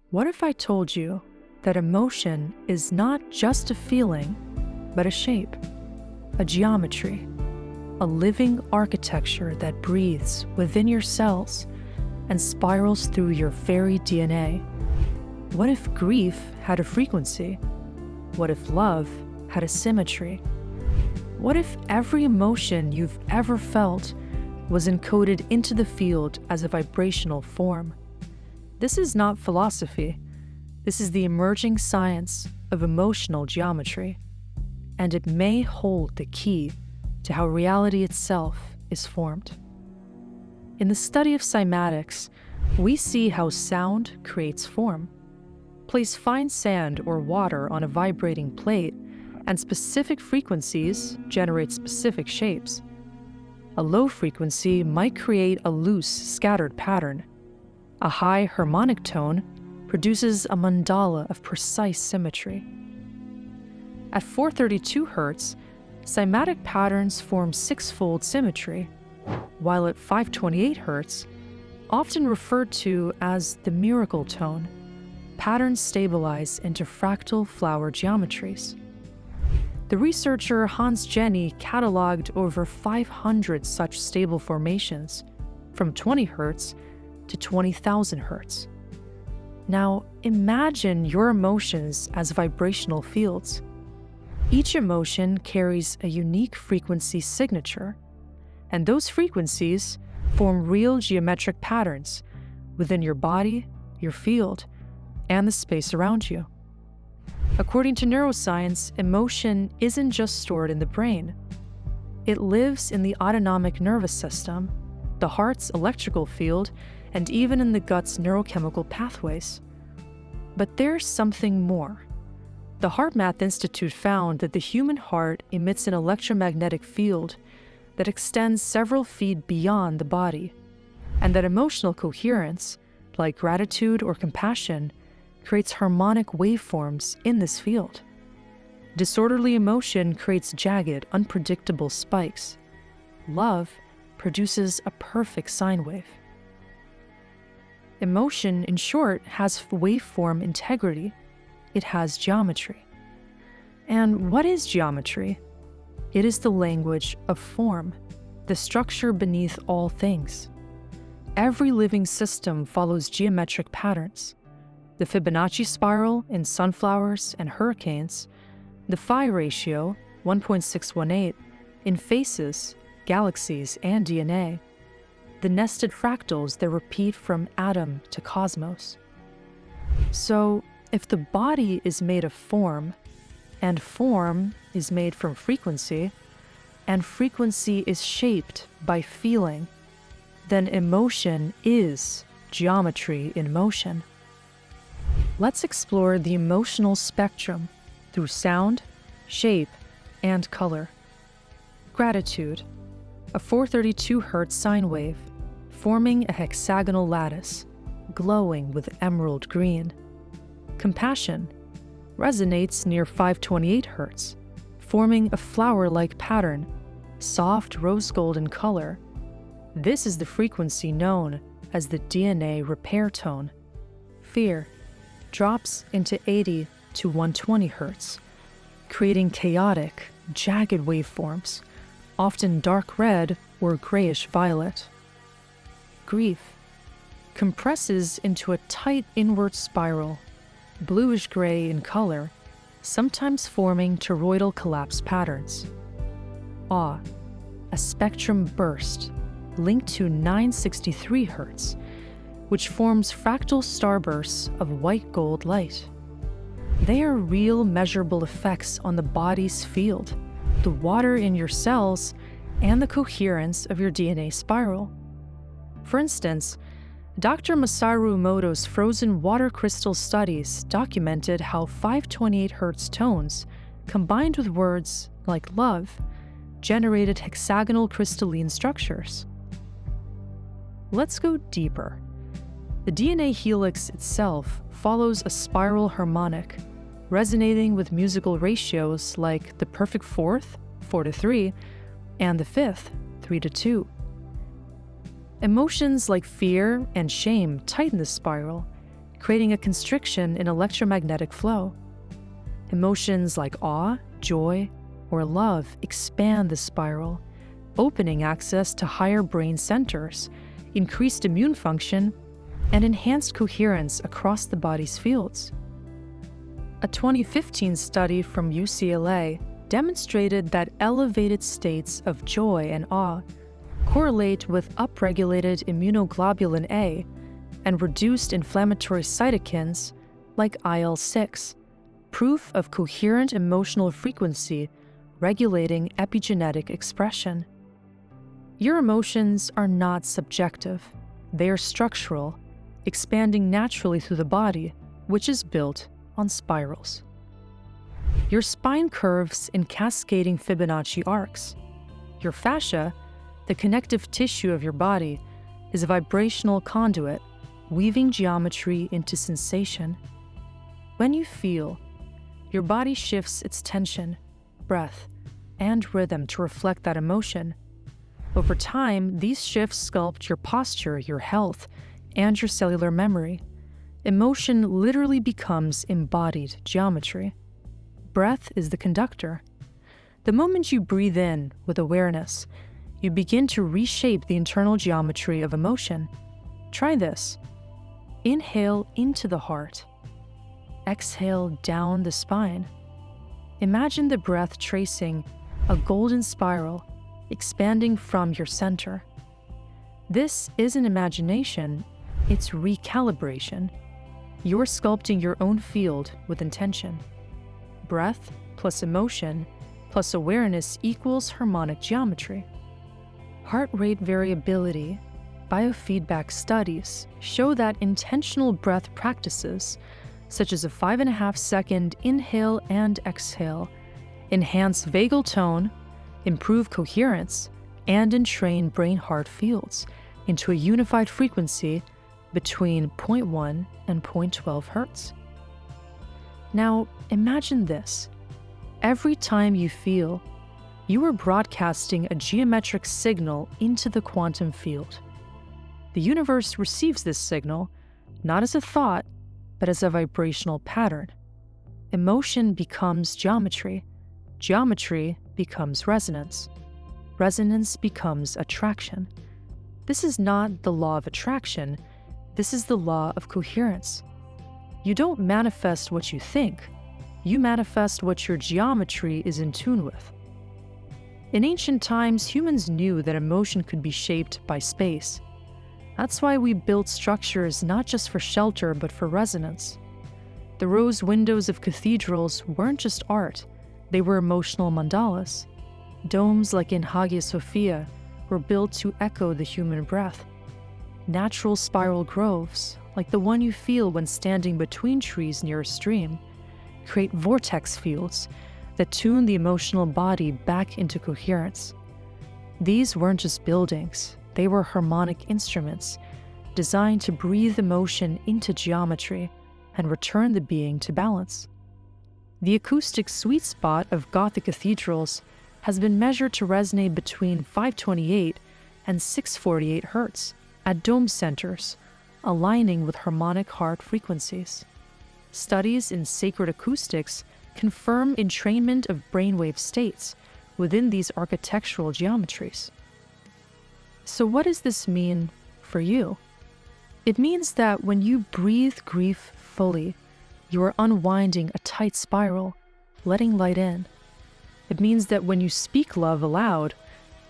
What if I told you that emotion is not just a feeling, but a shape, a geometry, a living architecture that breathes within your cells and spirals through your very DNA? What if grief had a frequency? What if love had a symmetry? What if every emotion you've ever felt was encoded into the field as a vibrational form? This is not philosophy. This is the emerging science of emotional geometry, and it may hold the key to how reality itself is formed. In the study of cymatics, we see how sound creates form. Place fine sand or water on a vibrating plate, and specific frequencies generate specific shapes. A low frequency might create a loose, scattered pattern. A high harmonic tone produces a mandala of precise symmetry. At 432 Hz, cymatic patterns form six-fold symmetry, while at 528 Hz, often referred to as the miracle tone, patterns stabilize into fractal flower geometries. The researcher Hans Jenny cataloged over 500 such stable formations, from 20 Hz to 20,000 Hz. Now, imagine your emotions as vibrational fields. Each emotion carries a unique frequency signature, and those frequencies form real geometric patterns within your body, your field, and the space around you. According to neuroscience, emotion isn't just stored in the brain. It lives in the autonomic nervous system, the heart's electrical field, and even in the gut's neurochemical pathways. But there's something more. The HeartMath Institute found that the human heart emits an electromagnetic field that extends several feet beyond the body, and that emotional coherence, like gratitude or compassion, creates harmonic waveforms in this field. Disorderly emotion creates jagged, unpredictable spikes. Love produces a perfect sine wave. Emotion, in short, has waveform integrity. It has geometry. And what is geometry? It is the language of form, the structure beneath all things. Every living system follows geometric patterns. The Fibonacci spiral in sunflowers and hurricanes, the phi ratio, 1.618, in faces, galaxies, and DNA, the nested fractals that repeat from atom to cosmos. So, if the body is made of form, and form is made from frequency, and frequency is shaped by feeling, then emotion is geometry in motion. Let's explore the emotional spectrum through sound, shape, and color. Gratitude, a 432 Hz sine wave, forming a hexagonal lattice, glowing with emerald green. Compassion resonates near 528 Hz, forming a flower-like pattern, soft rose gold in color. This is the frequency known as the DNA repair tone. Fear drops into 80 to 120 Hz, creating chaotic, jagged waveforms, often dark red or grayish violet. Grief compresses into a tight inward spiral, bluish-gray in color, sometimes forming toroidal collapse patterns. Awe, a spectrum burst linked to 963 Hz, which forms fractal starbursts of white gold light. They are real measurable effects on the body's field, the water in your cells, and the coherence of your DNA spiral. For instance, Dr. Masaru Emoto's frozen water crystal studies documented how 528 Hz tones, combined with words like love, generated hexagonal crystalline structures. Let's go deeper. The DNA helix itself follows a spiral harmonic, resonating with musical ratios like the perfect fourth, 4:3, and the fifth, 3:2. Emotions like fear and shame tighten the spiral, creating a constriction in electromagnetic flow. Emotions like awe, joy, or love expand the spiral, opening access to higher brain centers, increased immune function, and enhanced coherence across the body's fields. A 2015 study from UCLA demonstrated that elevated states of joy and awe correlate with upregulated immunoglobulin A and reduced inflammatory cytokines like IL-6, proof of coherent emotional frequency regulating epigenetic expression. Your emotions are not subjective. They are structural, expanding naturally through the body, which is built on spirals. Your spine curves in cascading Fibonacci arcs. Your fascia, the connective tissue of your body, is a vibrational conduit, weaving geometry into sensation. When you feel, your body shifts its tension, breath, and rhythm to reflect that emotion. Over time, these shifts sculpt your posture, your health, and your cellular memory. Emotion literally becomes embodied geometry. Breath is the conductor. The moment you breathe in with awareness, you begin to reshape the internal geometry of emotion. Try this. Inhale into the heart. Exhale down the spine. Imagine the breath tracing a golden spiral, expanding from your center. This isn't imagination, it's recalibration. You're sculpting your own field with intention. Breath plus emotion plus awareness equals harmonic geometry. Heart rate variability, biofeedback studies show that intentional breath practices, such as a 5.5-second inhale and exhale, enhance vagal tone, improve coherence, and entrain brain-heart fields into a unified frequency between 0.1 and 0.12 hertz. Now, imagine this. Every time you feel, you are broadcasting a geometric signal into the quantum field. The universe receives this signal not as a thought, but as a vibrational pattern. Emotion becomes geometry. Geometry becomes resonance. Resonance becomes attraction. This is not the law of attraction. This is the law of coherence. You don't manifest what you think. You manifest what your geometry is in tune with. In ancient times, humans knew that emotion could be shaped by space. That's why we built structures not just for shelter, but for resonance. The rose windows of cathedrals weren't just art, they were emotional mandalas. Domes like in Hagia Sophia were built to echo the human breath. Natural spiral groves, like the one you feel when standing between trees near a stream, create vortex fields that tune the emotional body back into coherence. These weren't just buildings, they were harmonic instruments designed to breathe emotion into geometry and return the being to balance. The acoustic sweet spot of Gothic cathedrals has been measured to resonate between 528 and 648 hertz at dome centers, aligning with harmonic heart frequencies. Studies in sacred acoustics confirm entrainment of brainwave states within these architectural geometries. So what does this mean for you? It means that when you breathe grief fully, you are unwinding a tight spiral, letting light in. It means that when you speak love aloud,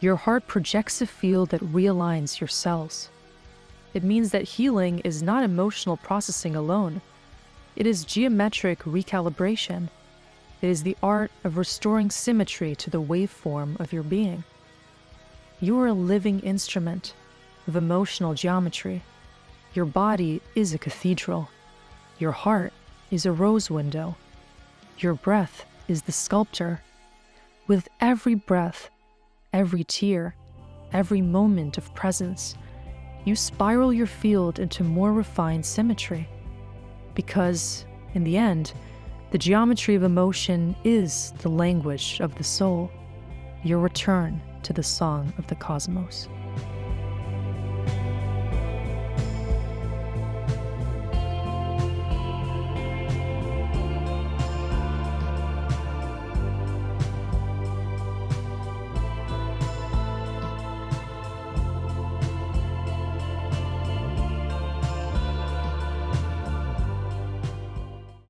your heart projects a field that realigns your cells. It means that healing is not emotional processing alone. It is geometric recalibration. It is the art of restoring symmetry to the waveform of your being. You are a living instrument of emotional geometry. Your body is a cathedral. Your heart is a rose window. Your breath is the sculptor. With every breath, every tear, every moment of presence, you spiral your field into more refined symmetry. Because, in the end, the geometry of emotion is the language of the soul, your return to the song of the cosmos.